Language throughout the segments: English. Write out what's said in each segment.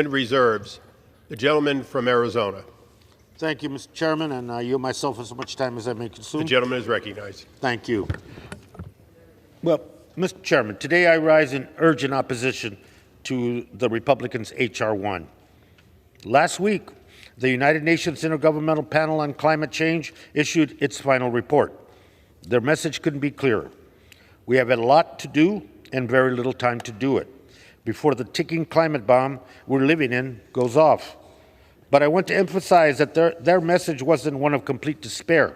Reserves. The gentleman from Arizona. Thank you, Mr. Chairman, and I yield myself as much time as I may consume. The gentleman is recognized. Thank you. Well, Mr. Chairman, today I rise in urgent opposition to the Republicans' H.R. 1. Last week, the United Nations Intergovernmental Panel on Climate Change issued its final report. Their message couldn't be clearer. We have a lot to do and very little time to do it before the ticking climate bomb we're living in goes off. But I want to emphasize that their message wasn't one of complete despair.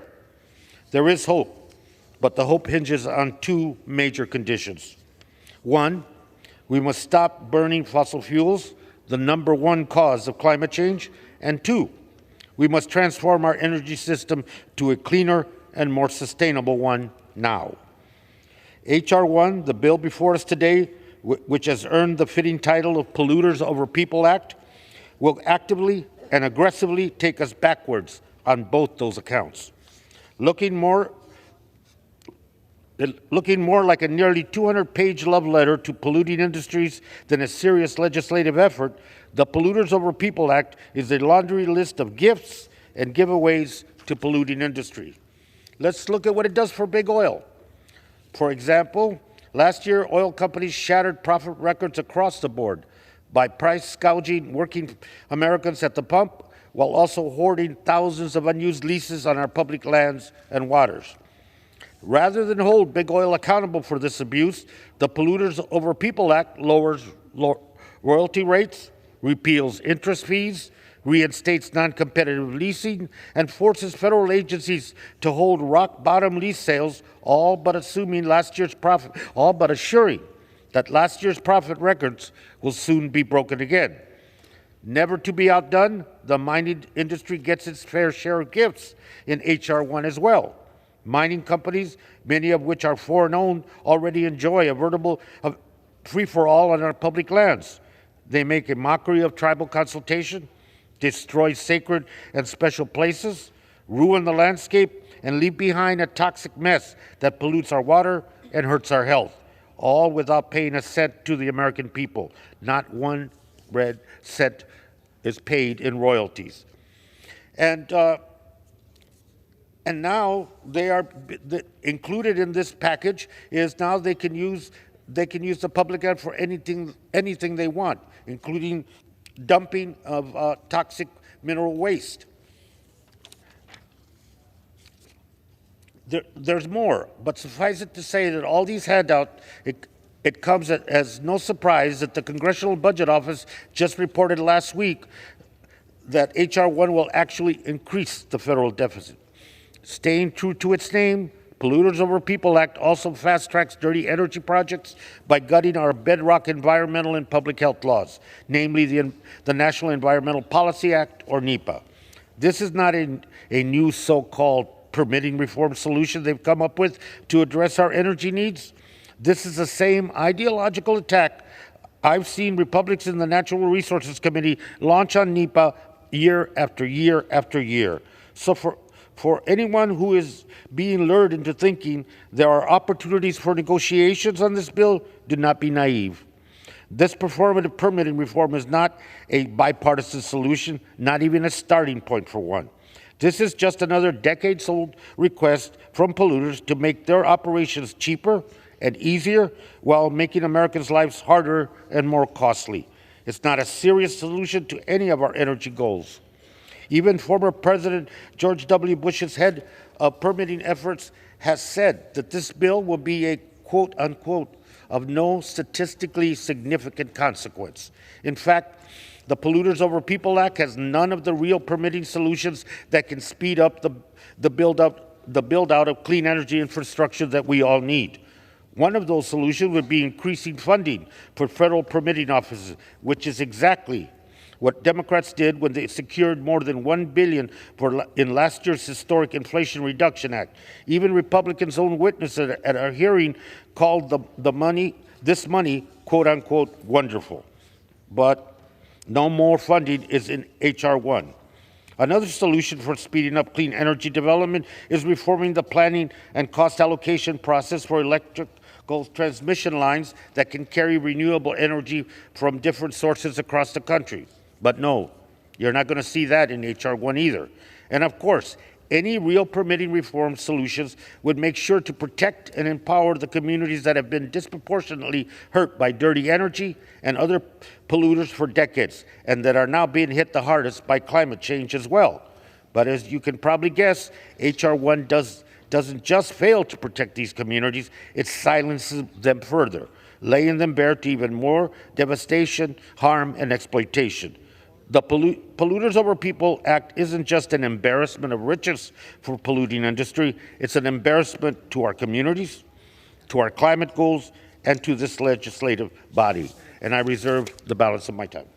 There is hope, but the hope hinges on two major conditions. One, we must stop burning fossil fuels, the #1 cause of climate change. And two, we must transform our energy system to a cleaner and more sustainable one now. H.R. 1, the bill before us today, which has earned the fitting title of Polluters Over People Act, will actively and aggressively take us backwards on both those accounts. Looking more like a nearly 200-page love letter to polluting industries than a serious legislative effort, the Polluters Over People Act is a laundry list of gifts and giveaways to polluting industry. Let's look at what it does for big oil. For example, last year, oil companies shattered profit records across the board by price gouging working Americans at the pump while also hoarding thousands of unused leases on our public lands and waters. Rather than hold big oil accountable for this abuse, the Polluters Over People Act lowers royalty rates, repeals interest fees, reinstates non-competitive leasing, and forces federal agencies to hold rock-bottom lease sales, all but assuring that last year's profit records will soon be broken again. Never to be outdone, the mining industry gets its fair share of gifts in H.R. 1 as well. Mining companies, many of which are foreign-owned, already enjoy a veritable free-for-all on our public lands. They make a mockery of tribal consultation, destroy sacred and special places, ruin the landscape, and leave behind a toxic mess that pollutes our water and hurts our health, all without paying a cent to the American people. Not one red cent is paid in royalties. And now they are included in this package is now they can use the public land for anything they want, including dumping of toxic mineral waste. There's more, but suffice it to say that all these handouts, it comes as no surprise that the Congressional Budget Office just reported last week that H.R. 1 will actually increase the federal deficit. Staying true to its name, Polluters Over People Act also fast-tracks dirty energy projects by gutting our bedrock environmental and public health laws, namely the National Environmental Policy Act, or NEPA. This is not a new so-called permitting reform solution they've come up with to address our energy needs. This is the same ideological attack I've seen Republicans in the Natural Resources Committee launch on NEPA year after year after year. So for anyone who is being lured into thinking there are opportunities for negotiations on this bill, do not be naive. This performative permitting reform is not a bipartisan solution, not even a starting point for one. This is just another decades-old request from polluters to make their operations cheaper and easier while making Americans' lives harder and more costly. It's not a serious solution to any of our energy goals. Even former President George W. Bush's head of permitting efforts has said that this bill will be a quote unquote of no statistically significant consequence. In fact, the Polluters Over People Act has none of the real permitting solutions that can speed up the build-out of clean energy infrastructure that we all need. One of those solutions would be increasing funding for federal permitting offices, which is exactly what Democrats did when they secured more than $1 billion in last year's historic Inflation Reduction Act. Even Republicans' own witness at our hearing called this money, quote unquote, wonderful. But no more funding is in H.R. 1. Another solution for speeding up clean energy development is reforming the planning and cost allocation process for electrical electrical transmission lines that can carry renewable energy from different sources across the country. But no, you're not going to see that in H.R. 1 either. And of course, any real permitting reform solutions would make sure to protect and empower the communities that have been disproportionately hurt by dirty energy and other polluters for decades, and that are now being hit the hardest by climate change as well. But as you can probably guess, H.R. 1 doesn't just fail to protect these communities, it silences them further, laying them bare to even more devastation, harm, and exploitation. The Polluters Over People Act isn't just an embarrassment of riches for polluting industry, it's an embarrassment to our communities, to our climate goals, and to this legislative body. And I reserve the balance of my time.